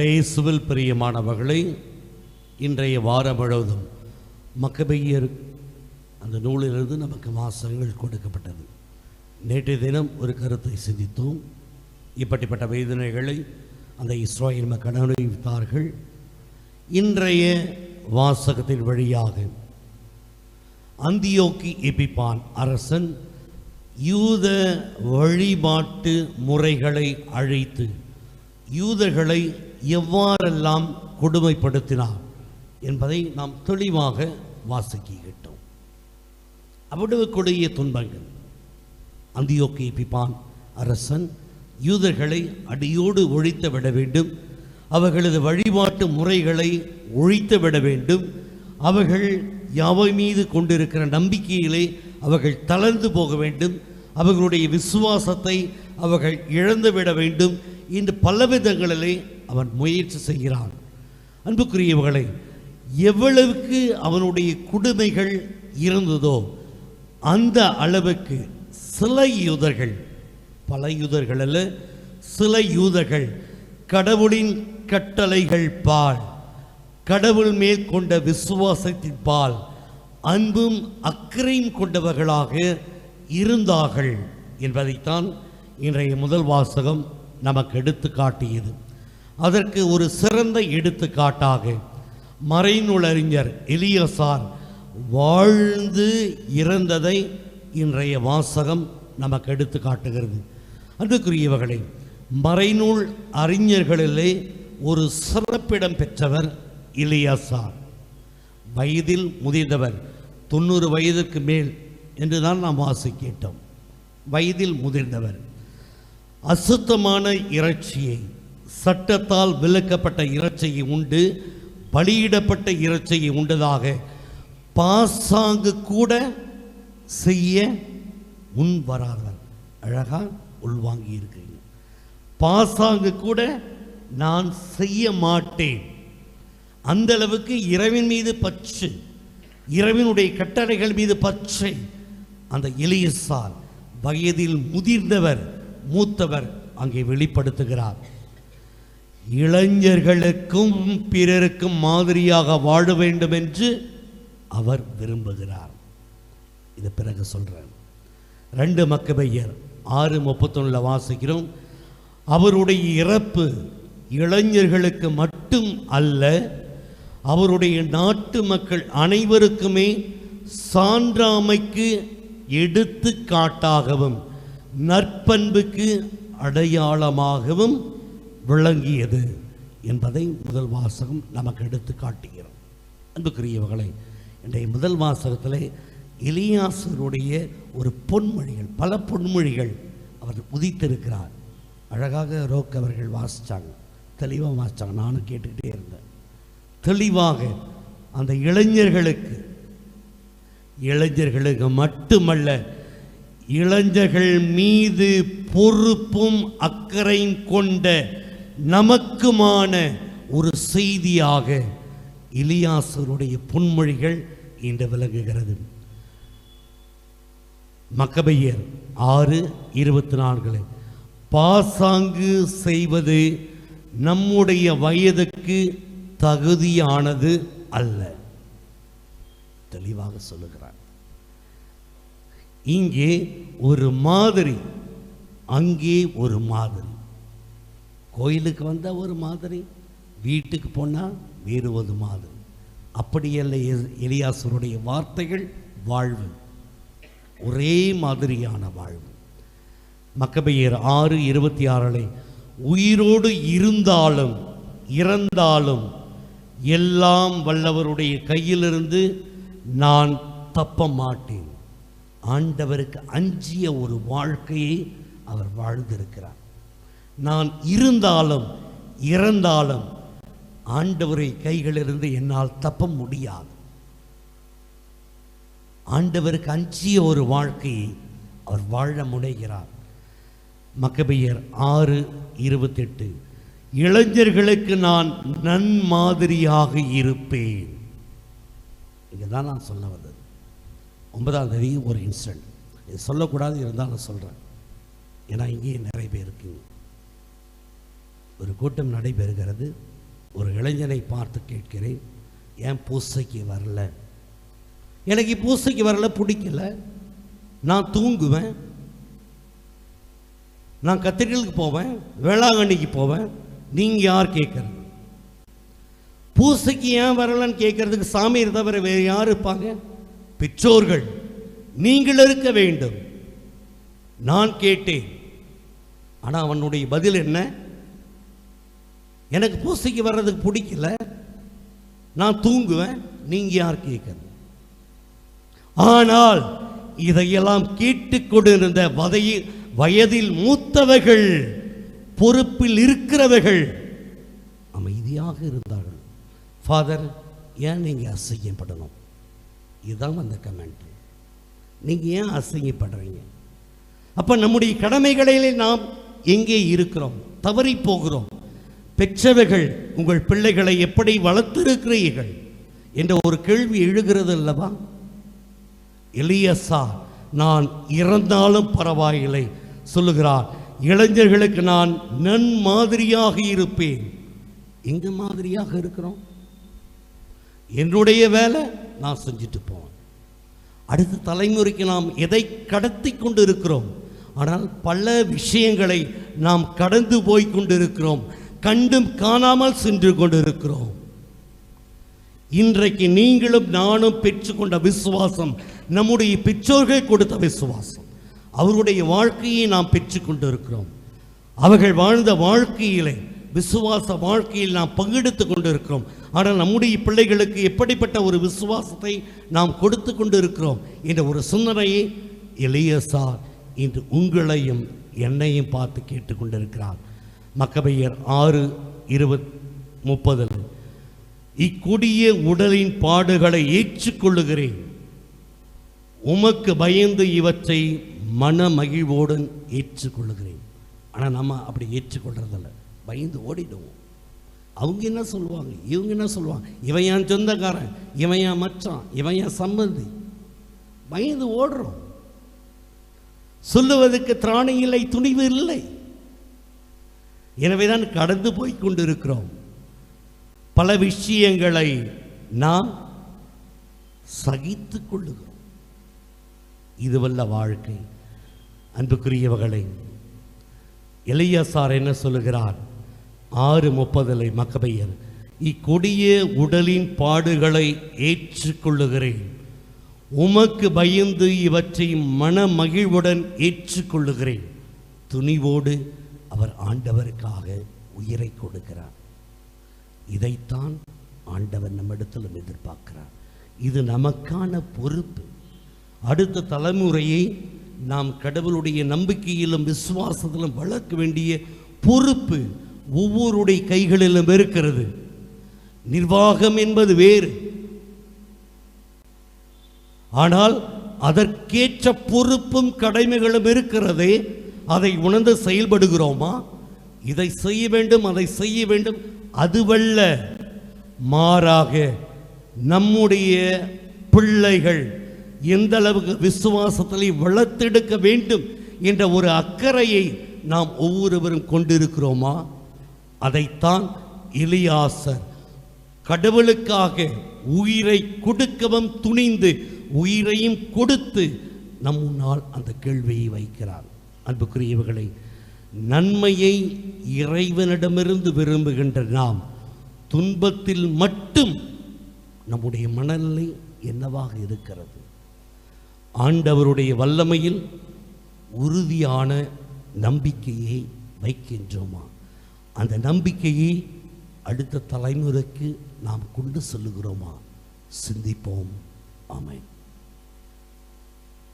இயேசுவில் பிரியமானவர்களை, இன்றைய வாரம் முழுவதும் மக்கபேயர் அந்த நூலிலிருந்து நமக்கு வாசகங்கள் கொடுக்கப்பட்டது. நேற்றைய தினம் ஒரு கருத்தை சிந்தித்தோம். இப்படிப்பட்ட வேதனைகளை அந்த இஸ்ராயேல் மக்கள் அனுபவித்தார்கள். இன்றைய வாசகத்தின் வழியாக அந்தியோக்கி எபிபான் அரசன் யூத வழிபாட்டு முறைகளை அழைத்து யூதர்களை எவ்வாறெல்லாம் கொடுமைப்படுத்தினார் என்பதை நாம் தெளிவாக வாசிக்கிட்டோம். அவ்வளவு கொடிய துன்பங்கள். அந்தியோக்கி எபிபான் அரசன் யூதர்களை அடியோடு ஒழித்து விட வேண்டும், அவர்களது வழிபாட்டு முறைகளை ஒழித்து விட வேண்டும், அவர்கள் யாவை மீது கொண்டிருக்கிற நம்பிக்கையிலே அவர்கள் தளர்ந்து போக வேண்டும், அவர்களுடைய விசுவாசத்தை அவர்கள் இழந்துவிட வேண்டும் என்று பலவிதங்களிலே அவன் முயற்சி செய்கிறான். அன்புக்குரியவர்களை, எவ்வளவுக்கு அவனுடைய கொடுமைகள் இருந்ததோ அந்த அளவுக்கு சில யூதர்கள், பல யூதர்கள் அல்ல, சில யூதர்கள் கடவுளின் கட்டளைகள் பால், கடவுள் மேல் கொண்ட விசுவாசத்தின் பால் அன்பும் அக்கறையும் கொண்டவர்களாக இருந்தார்கள் என்பதைத்தான் இன்றைய முதல் வாசகம் நமக்கு எடுத்து காட்டியது. அதற்கு ஒரு சிறந்த எடுத்துக்காட்டாக மறைநூலறிஞர் எலியாசார் வாழ்ந்து இறந்ததை இன்றைய வாசகம் நமக்கு எடுத்து காட்டுகிறது. அன்புக்குரியவர்களே, மறைநூல் அறிஞர்களிலே ஒரு சிறப்பிடம் பெற்றவர் எலியாசார். வயதில் முதிர்ந்தவர், 90 வயதுக்கு மேல் என்றுதான் நாம் வாசிக்கிட்டோம். வயதில் முதிர்ந்தவர், அசுத்தமான இறைச்சியை, சட்டத்தால் விலக்கப்பட்ட இறைச்சியை உண்டு, பலியிடப்பட்ட இறைச்சியை உண்டதாக பாசாங்கு கூட செய்ய முன் வராதவர். அழகா உள்வாங்கி இருக்கிறீங்க. பாசாங்கு கூட நான் செய்ய மாட்டேன், அந்த அளவுக்கு இறைவன் மீது பற்று, இறைவனுடைய கட்டளைகள் மீது பற்றை அந்த எலியாசார் வயதில் முதிர்ந்தவர், மூத்தவர் அங்கே வெளிப்படுத்துகிறார். இளைஞர்களுக்கும் பிறருக்கும் மாதிரியாக வாழ வேண்டும் என்று அவர் விரும்புகிறார். இது பிறகு சொல்றார். 2 மக்கபேயர் 6:31 வாசிக்கிறோம். அவருடைய இறப்பு இளைஞர்களுக்கு மட்டும் அல்ல, அவருடைய நாட்டு மக்கள் அனைவருக்குமே சான்றாமைக்கு எடுத்துக்காட்டாகவும் நற்பண்புக்கு அடையாளமாகவும் விளங்கியது என்பதை முதல் வாசகம் நமக்கு எடுத்து காட்டுகிறோம். அன்புக்குரியவர்களை, இன்றைய முதல் வாசகத்திலே எலியாசருடைய ஒரு பொன்மொழிகள், பல பொன்மொழிகள் அவர் உதித்திருக்கிறார். அழகாக ரோக் அவர்கள் வாசித்தாங்க, தெளிவாக வாசித்தாங்க. நானும் கேட்டுக்கிட்டே இருந்தேன். தெளிவாக அந்த இளைஞர்களுக்கு மட்டுமல்ல, இளைஞர்கள் மீது பொறுப்பும் அக்கறையும் கொண்ட நமக்குமான ஒரு செய்தியாக எலியாசருடைய பொன்மொழிகள் இன்று விளங்குகிறது. மக்கபேயர் 6:24 பாசாங்கு செய்வது நம்முடைய வயதுக்கு தகுதியானது அல்ல. தெளிவாக சொல்லுகிறார். இங்கே ஒரு மாதிரி, அங்கே ஒரு மாதிரி. கோயிலுக்கு வந்தால் ஒரு மாதிரி, வீட்டுக்கு போனால் வேறு ஒரு மாதிரி. அப்படியல்ல எலியாசருடைய வார்த்தைகள். வாழ்வு ஒரே மாதிரியான வாழ்வு. மக்கபேயர் 6:26 உயிரோடு இருந்தாலும் இறந்தாலும் எல்லாம் வல்லவருடைய கையிலிருந்து நான் தப்ப மாட்டேன். ஆண்டவருக்கு அஞ்சிய ஒரு வாழ்க்கையை அவர் வாழ்ந்திருக்கிறார். நான் இருந்தாலும் இறந்தாலும் ஆண்டவரை கைகளிலிருந்து என்னால் தப்ப முடியாது. ஆண்டவருக்கு அஞ்சிய ஒரு வாழ்க்கையை அவர் வாழ முனைகிறார். மக்கபேயர் 6:28 இளைஞர்களுக்கு நான் நன்மாதிரியாக இருப்பேன். இங்கே தான் நான் சொல்ல வந்தது. 9ஆம் தேதி ஒரு இன்சிடென்ட், இது சொல்லக்கூடாது, இருந்தாலும் சொல்கிறேன். ஏன்னா இங்கேயே நிறைய பேர் இருக்குங்க. ஒரு கூட்டம் நடைபெறுகிறது. ஒரு இளைஞனை பார்த்து கேட்கிறேன், ஏன் பூசைக்கு வரல? எனக்கு பூசைக்கு வரல, பிடிக்கல, நான் தூங்குவேன், நான் கத்திரிகளுக்கு போவேன், வேளாங்கண்ணிக்கு போவேன், நீங்கள் யார் கேட்கறது? பூசைக்கு ஏன் வரலன்னு கேட்கறதுக்கு சாமி தவிர வேறு யார் இருப்பாங்க? பெற்றோர்கள். நீங்கள் இருக்க வேண்டும். நான் கேட்டேன், ஆனால் அவனுடைய பதில் என்ன? எனக்கு பூசைக்கு வர்றதுக்கு பிடிக்கல, நான் தூங்குவேன், நீங்கள் யார் கேட்கறது? ஆனால் இதையெல்லாம் கேட்டுக்கொண்டிருந்த வயதில் மூத்தவர்கள், பொறுப்பில் இருக்கிறவர்கள் அமைதியாக இருந்தார்கள். ஃபாதர், ஏன் நீங்கள் அசிங்கப்படணும்? இதுதான் அந்த கமெண்ட். நீங்கள் ஏன் அசிங்கப்படுறீங்க? அப்போ நம்முடைய கடமைகளிலே நாம் எங்கே இருக்கிறோம்? தவறி போகிறோம். பெற்றவர்கள் உங்கள் பிள்ளைகளை எப்படி வளர்த்திருக்கிறீர்கள் என்ற ஒரு கேள்வி எழுகிறது அல்லவா? எலியாசா, நான் இறந்தாலும் பரவாயில்லை சொல்லுகிறார், இளைஞர்களுக்கு நான் நன்மாதிரியாக இருப்பேன். எங்க மாதிரியாக இருக்கிறோம்? என்னுடைய வேலை நான் செஞ்சுட்டு போவேன். அடுத்த தலைமுறைக்கு நாம் எதை கடத்தி கொண்டு இருக்கிறோம்? ஆனால் பல விஷயங்களை நாம் கடந்து போய் கொண்டிருக்கிறோம், கண்டும் காணாமல் சென்று கொண்டிருக்கிறோம். இன்றைக்கு நீங்களும் நானும் பெற்றுக்கொண்ட விசுவாசம் நம்முடைய பெற்றோர்கள் கொடுத்த விசுவாசம். அவருடைய வாழ்க்கையை நாம் பெற்றுக்கொண்டு இருக்கிறோம். அவர்கள் வாழ்ந்த வாழ்க்கையிலே, விசுவாச வாழ்க்கையில் நாம் பங்கெடுத்து கொண்டு இருக்கிறோம். ஆனால் நம்முடைய பிள்ளைகளுக்கு எப்படிப்பட்ட ஒரு விசுவாசத்தை நாம் கொடுத்து கொண்டு இருக்கிறோம் என்ற ஒரு சிந்தனையை எலியாசா இன்று உங்களையும் என்னையும் பார்த்து கேட்டுக்கொண்டிருக்கிறார். மக்கபேயர் 6:20-30 இக்கொடிய உடலின் பாடுகளை ஏற்றுக்கொள்ளுகிறேன், உமக்கு பயந்து இவற்றை மன மகிழ்வோடு ஏற்றுக்கொள்ளுகிறேன். ஆனால் நம்ம அப்படி ஏற்றுக்கொள்றதில்ல, பயந்து ஓடிடுவோம். அவங்க என்ன சொல்லுவாங்க, இவங்க என்ன சொல்லுவாங்க, இவன் என் சொந்தக்காரன், இவன் என் மச்சான், இவன் என் சம்பந்தி, பயந்து ஓடுறோம். சொல்லுவதற்கு திராணி இல்லை, துணிவு இல்லை. எனவேதான் கடந்து போய் கொண்டிருக்கிறோம். பல விஷயங்களை நாம் சகித்துக் கொள்ளுகிறோம். இதுவல்ல வாழ்க்கை. அன்புக்குரியவர்களை, எலியாசார் என்ன சொல்லுகிறார்? 6:30 மக்கபேயர், இக்கொடிய உடலின் பாடுகளை ஏற்றுக்கொள்ளுகிறேன், உமக்கு பயந்து இவற்றை மன மகிழ்வுடன் ஏற்றுக்கொள்ளுகிறேன். துணிவோடு அவர் ஆண்டவருக்காக உயிரை கொடுக்கிறார். இதைத்தான் ஆண்டவர் நம்மிடத்தில் எதிர்பார்க்கிறார். இது நமக்கான பொறுப்பு. அடுத்த தலைமுறையை நாம் கடவுளுடைய நம்பிக்கையிலும் விசுவாசத்திலும் வளர்க்க வேண்டிய பொறுப்பு ஒவ்வொருடைய கைகளிலும் இருக்கிறது. நிர்வாகம் என்பது வேறு, ஆனால் அதற்கேற்ற பொறுப்பும் கடமைகளும் இருக்கிறதே. அதை உணர்ந்து செயல்படுகிறோமா? இதை செய்ய வேண்டும், அதை செய்ய வேண்டும், அதுவல்ல. மாறாக நம்முடைய பிள்ளைகள் எந்த அளவுக்கு விசுவாசத்தை வளர்த்தெடுக்க வேண்டும் என்ற ஒரு அக்கறையை நாம் ஒவ்வொருவரும் கொண்டிருக்கிறோமா? அதைத்தான் எலியாசர் கடவுளுக்காக உயிரை கொடுக்கவும் துணிந்து உயிரையும் கொடுத்து நம் முன்னால் அந்த கேள்வியை வைக்கிறார். அன்புக்குரியவர்களை, நன்மையை இறைவனிடமிருந்து விரும்புகின்ற நாம் துன்பத்தில் மட்டும் நம்முடைய மனநிலை என்னவாக இருக்கிறது? ஆண்டவருடைய வல்லமையில் உறுதியான நம்பிக்கையை வைக்கின்றோமா? அந்த நம்பிக்கையை அடுத்த தலைமுறைக்கு நாம் கொண்டு செல்லுகிறோமா? சிந்திப்போம். ஆமென்.